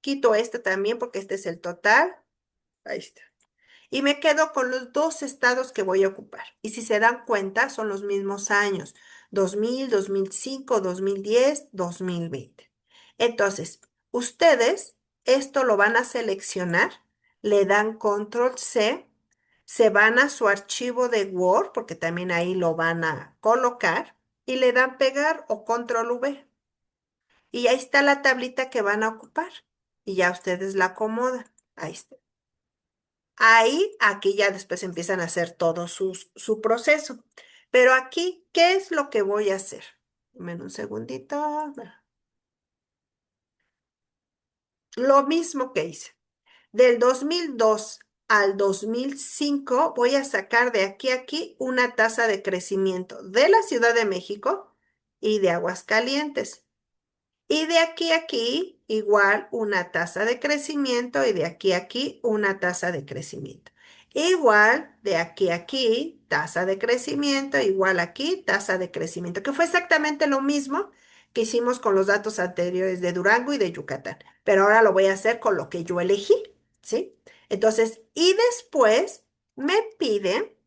Quito este también porque este es el total. Ahí está. Y me quedo con los dos estados que voy a ocupar. Y si se dan cuenta, son los mismos años, 2000, 2005, 2010, 2020. Entonces, ustedes esto lo van a seleccionar, le dan control C, se van a su archivo de Word, porque también ahí lo van a colocar, y le dan pegar o control V. Y ahí está la tablita que van a ocupar. Y ya ustedes la acomodan. Ahí está. Ahí, aquí ya después empiezan a hacer todo su proceso. Pero aquí, ¿qué es lo que voy a hacer? Dame un segundito. Lo mismo que hice. Del 2002 al 2005 voy a sacar de aquí a aquí una tasa de crecimiento de la Ciudad de México y de Aguascalientes. Y de aquí a aquí, igual una tasa de crecimiento y de aquí a aquí una tasa de crecimiento. Igual de aquí a aquí, tasa de crecimiento, igual aquí, tasa de crecimiento, que fue exactamente lo mismo que hicimos con los datos anteriores de Durango y de Yucatán. Pero ahora lo voy a hacer con lo que yo elegí, ¿sí? Entonces, y después me pide,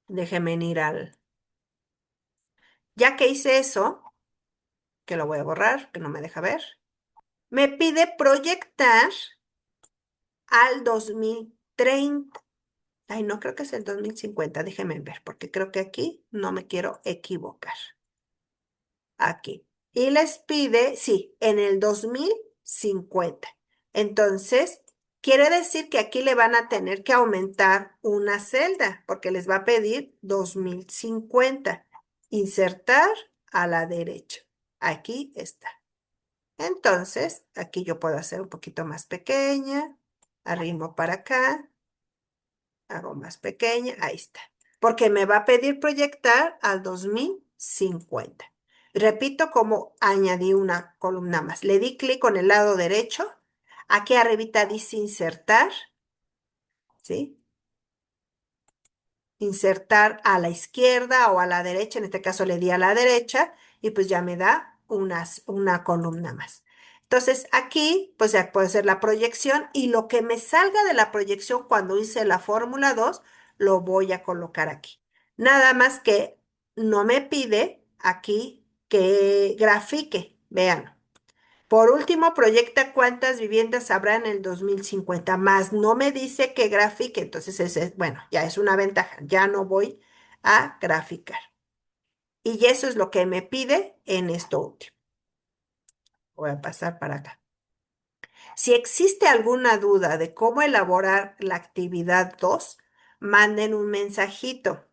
déjeme ir ya que hice eso, que lo voy a borrar, que no me deja ver. Me pide proyectar al 2030. Ay, no creo que es el 2050. Déjenme ver, porque creo que aquí no me quiero equivocar. Aquí. Y les pide, sí, en el 2050. Entonces, quiere decir que aquí le van a tener que aumentar una celda, porque les va a pedir 2050. Insertar a la derecha. Aquí está. Entonces, aquí yo puedo hacer un poquito más pequeña, arrimo para acá, hago más pequeña, ahí está. Porque me va a pedir proyectar al 2050. Repito cómo añadí una columna más. Le di clic con el lado derecho. Aquí arribita dice insertar, ¿sí? Insertar a la izquierda o a la derecha, en este caso le di a la derecha y pues ya me da una columna más. Entonces aquí pues ya puede ser la proyección y lo que me salga de la proyección cuando hice la fórmula 2 lo voy a colocar aquí. Nada más que no me pide aquí que grafique, vean. Por último, proyecta cuántas viviendas habrá en el 2050, más no me dice que grafique, entonces bueno, ya es una ventaja, ya no voy a graficar. Y eso es lo que me pide en esto último. Voy a pasar para acá. Si existe alguna duda de cómo elaborar la actividad 2, manden un mensajito.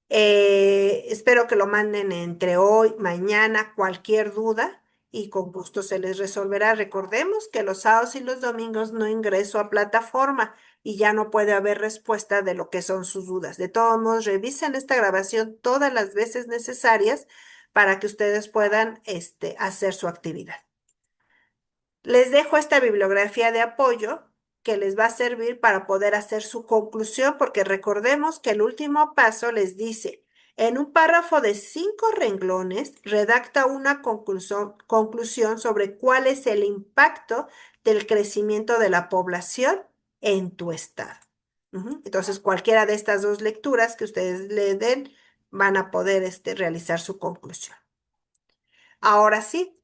Espero que lo manden entre hoy, mañana, cualquier duda y con gusto se les resolverá. Recordemos que los sábados y los domingos no ingreso a plataforma y ya no puede haber respuesta de lo que son sus dudas. De todos modos, revisen esta grabación todas las veces necesarias para que ustedes puedan hacer su actividad. Les dejo esta bibliografía de apoyo que les va a servir para poder hacer su conclusión, porque recordemos que el último paso les dice, en un párrafo de 5 renglones, redacta una conclusión sobre cuál es el impacto del crecimiento de la población en tu estado. Entonces, cualquiera de estas dos lecturas que ustedes le den van a poder realizar su conclusión. Ahora sí.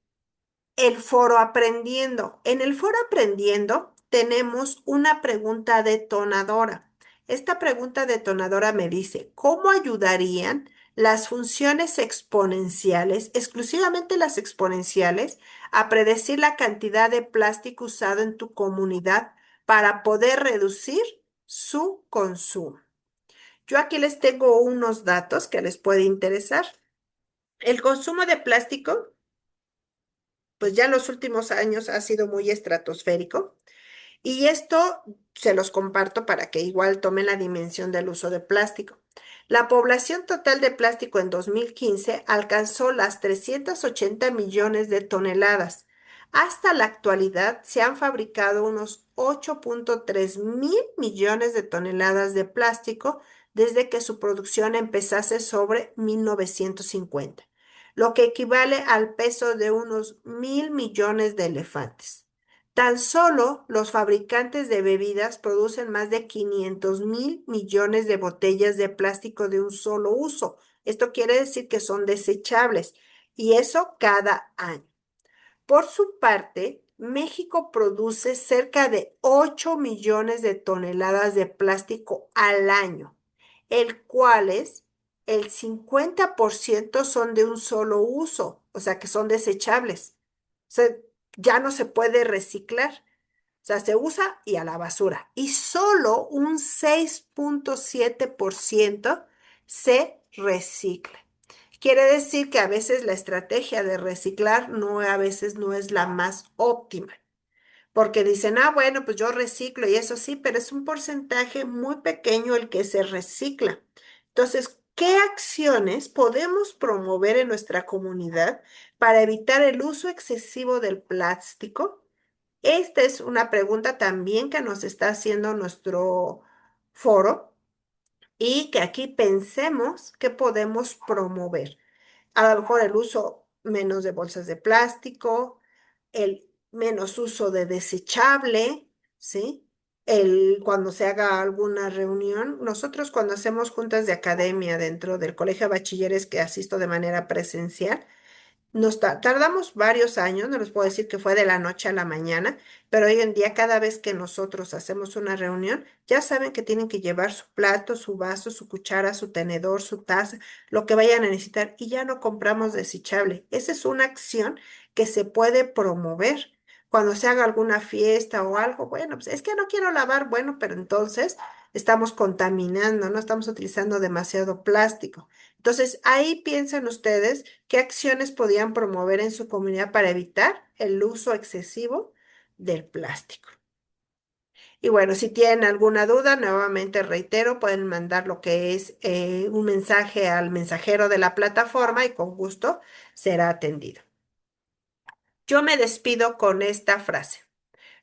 El foro aprendiendo. En el foro aprendiendo tenemos una pregunta detonadora. Esta pregunta detonadora me dice, ¿cómo ayudarían las funciones exponenciales, exclusivamente las exponenciales, a predecir la cantidad de plástico usado en tu comunidad para poder reducir su consumo? Yo aquí les tengo unos datos que les puede interesar. El consumo de plástico pues ya en los últimos años ha sido muy estratosférico y esto se los comparto para que igual tomen la dimensión del uso de plástico. La población total de plástico en 2015 alcanzó las 380 millones de toneladas. Hasta la actualidad se han fabricado unos 8.3 mil millones de toneladas de plástico desde que su producción empezase sobre 1950, lo que equivale al peso de unos 1.000 millones de elefantes. Tan solo los fabricantes de bebidas producen más de 500.000 millones de botellas de plástico de un solo uso. Esto quiere decir que son desechables y eso cada año. Por su parte, México produce cerca de 8 millones de toneladas de plástico al año, el cuales el 50% son de un solo uso, o sea que son desechables. O sea, ya no se puede reciclar. O sea, se usa y a la basura. Y solo un 6,7% se recicla. Quiere decir que a veces la estrategia de reciclar no, a veces no es la más óptima, porque dicen, ah, bueno, pues yo reciclo y eso sí, pero es un porcentaje muy pequeño el que se recicla. Entonces, ¿qué acciones podemos promover en nuestra comunidad para evitar el uso excesivo del plástico? Esta es una pregunta también que nos está haciendo nuestro foro y que aquí pensemos que podemos promover. A lo mejor el uso menos de bolsas de plástico, el menos uso de desechable, ¿sí? Cuando se haga alguna reunión, nosotros cuando hacemos juntas de academia dentro del colegio de bachilleres que asisto de manera presencial, tardamos varios años, no les puedo decir que fue de la noche a la mañana, pero hoy en día cada vez que nosotros hacemos una reunión, ya saben que tienen que llevar su plato, su vaso, su cuchara, su tenedor, su taza, lo que vayan a necesitar y ya no compramos desechable. Esa es una acción que se puede promover. Cuando se haga alguna fiesta o algo, bueno, pues es que no quiero lavar, bueno, pero entonces estamos contaminando, no estamos utilizando demasiado plástico. Entonces, ahí piensen ustedes qué acciones podían promover en su comunidad para evitar el uso excesivo del plástico. Y bueno, si tienen alguna duda, nuevamente reitero, pueden mandar lo que es un mensaje al mensajero de la plataforma y con gusto será atendido. Yo me despido con esta frase.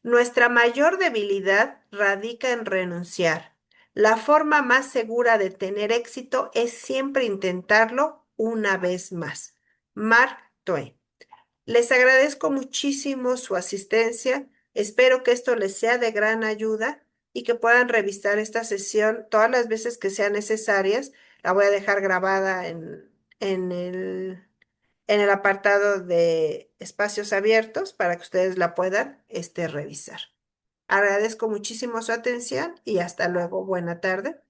Nuestra mayor debilidad radica en renunciar. La forma más segura de tener éxito es siempre intentarlo una vez más. Mark Twain. Les agradezco muchísimo su asistencia. Espero que esto les sea de gran ayuda y que puedan revisar esta sesión todas las veces que sean necesarias. La voy a dejar grabada en en el apartado de espacios abiertos para que ustedes la puedan revisar. Agradezco muchísimo su atención y hasta luego. Buena tarde.